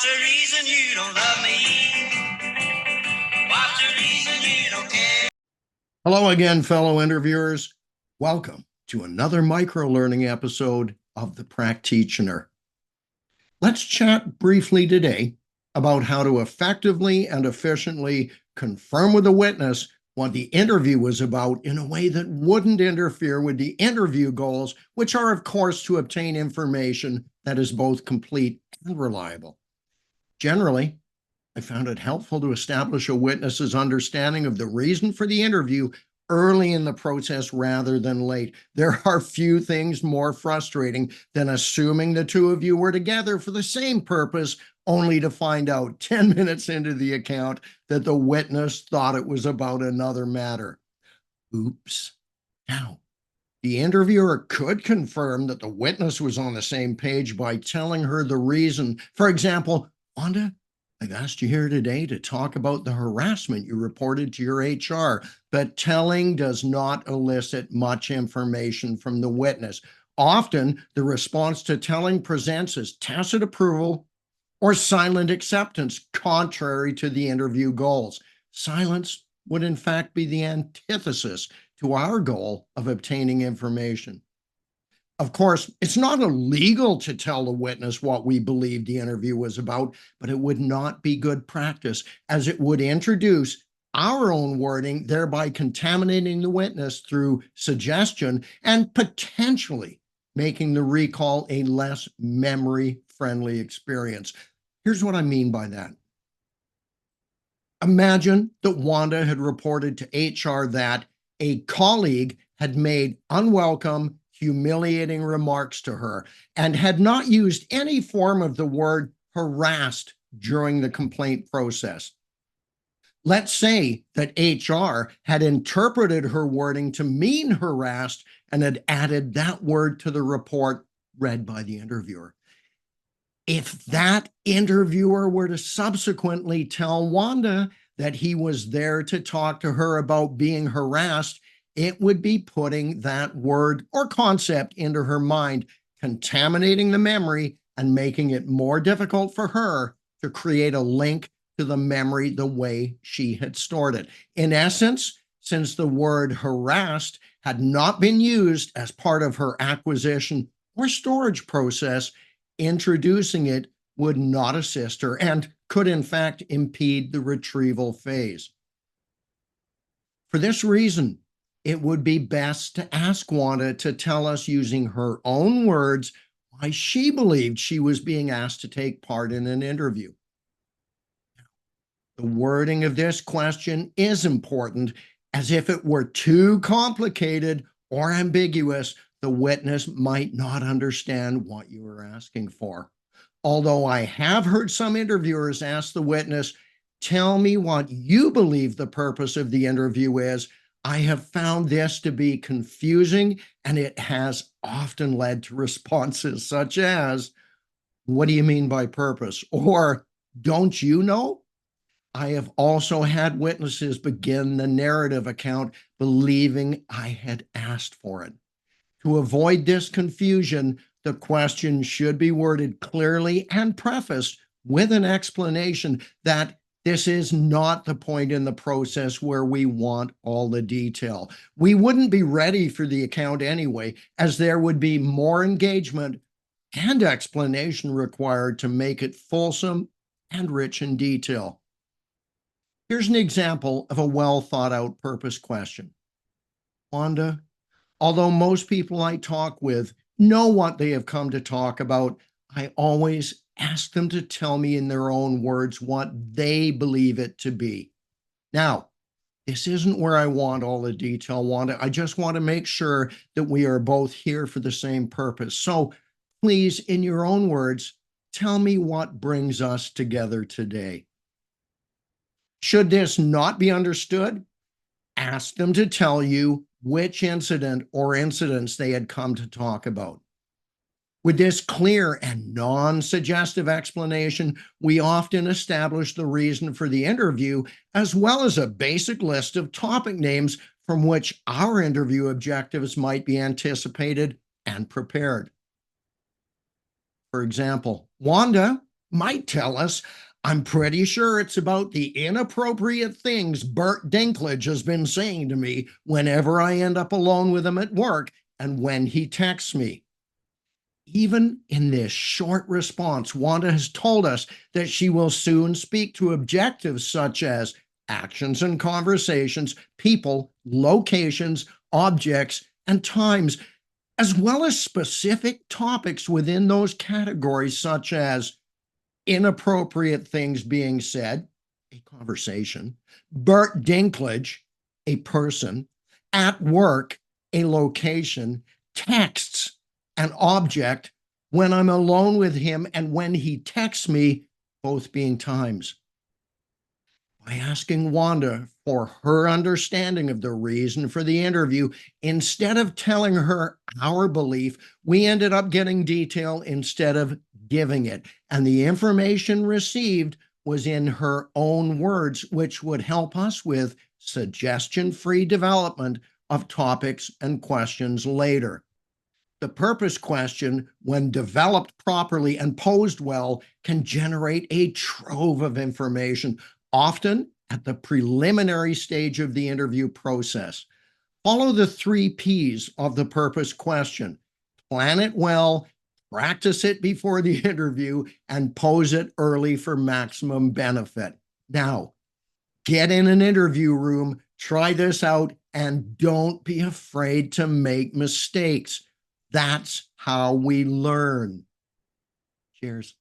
What's the reason you don't love me? What's the reason you don't care? Hello again, fellow interviewers. Welcome to another micro-learning episode of The Practitioner. Let's chat briefly today about how to effectively and efficiently confirm with a witness what the interview was about in a way that wouldn't interfere with the interview goals, which are, of course, to obtain information that is both complete and reliable. Generally, I found it helpful to establish a witness's understanding of the reason for the interview early in the process rather than late. There are few things more frustrating than assuming the two of you were together for the same purpose, only to find out 10 minutes into the account that the witness thought it was about another matter. Oops. Now, the interviewer could confirm that the witness was on the same page by telling her the reason. For example, Wanda, I've asked you here today to talk about the harassment you reported to your HR, but telling does not elicit much information from the witness. Often, the response to telling presents as tacit approval or silent acceptance, contrary to the interview goals. Silence would in fact be the antithesis to our goal of obtaining information. Of course, it's not illegal to tell the witness what we believe the interview was about, but it would not be good practice, as it would introduce our own wording, thereby contaminating the witness through suggestion and potentially making the recall a less memory-friendly experience. Here's what I mean by that. Imagine that Wanda had reported to HR that a colleague had made unwelcome, humiliating remarks to her and had not used any form of the word harassed during the complaint process. Let's say that HR had interpreted her wording to mean harassed and had added that word to the report read by the interviewer. If that interviewer were to subsequently tell Wanda that he was there to talk to her about being harassed, it would be putting that word or concept into her mind, contaminating the memory and making it more difficult for her to create a link to the memory the way she had stored it. In essence, since the word harassed had not been used as part of her acquisition or storage process, introducing it would not assist her and could in fact impede the retrieval phase. For this reason, it would be best to ask Wanda to tell us using her own words why she believed she was being asked to take part in an interview. The wording of this question is important, as if it were too complicated or ambiguous, the witness might not understand what you are asking for. Although I have heard some interviewers ask the witness, tell me what you believe the purpose of the interview is, I have found this to be confusing, and it has often led to responses such as, what do you mean by purpose? Or, don't you know? I have also had witnesses begin the narrative account believing I had asked for it. To avoid this confusion, the question should be worded clearly and prefaced with an explanation that this is not the point in the process where we want all the detail. We wouldn't be ready for the account anyway, as there would be more engagement and explanation required to make it fulsome and rich in detail. Here's an example of a well thought out purpose question. Wanda, although most people I talk with know what they have come to talk about, I always ask them to tell me in their own words what they believe it to be. Now, this isn't where I want all the detail, Wanda. I just want to make sure that we are both here for the same purpose. So please, in your own words, tell me what brings us together today. Should this not be understood, ask them to tell you which incident or incidents they had come to talk about. With this clear and non-suggestive explanation, we often establish the reason for the interview, as well as a basic list of topic names from which our interview objectives might be anticipated and prepared. For example, Wanda, might tell us, I'm pretty sure it's about the inappropriate things Bert Dinklage has been saying to me whenever I end up alone with him at work and when he texts me. Even in this short response, Wanda has told us that she will soon speak to objectives such as actions and conversations, people, locations, objects, and times, as well as specific topics within those categories, such as inappropriate things being said, a conversation, Bert Dinklage, a person, at work, a location, texts, an object, when I'm alone with him and when he texts me, both being times. By asking Wanda for her understanding of the reason for the interview, instead of telling her our belief, we ended up getting detail instead of giving it. And the information received was in her own words, which would help us with suggestion free development of topics and questions later. The purpose question, when developed properly and posed well, can generate a trove of information, often at the preliminary stage of the interview process. Follow the 3 Ps of the purpose question. Plan it well, practice it before the interview, and pose it early for maximum benefit. Now, get in an interview room, try this out, and don't be afraid to make mistakes. That's how we learn. Cheers.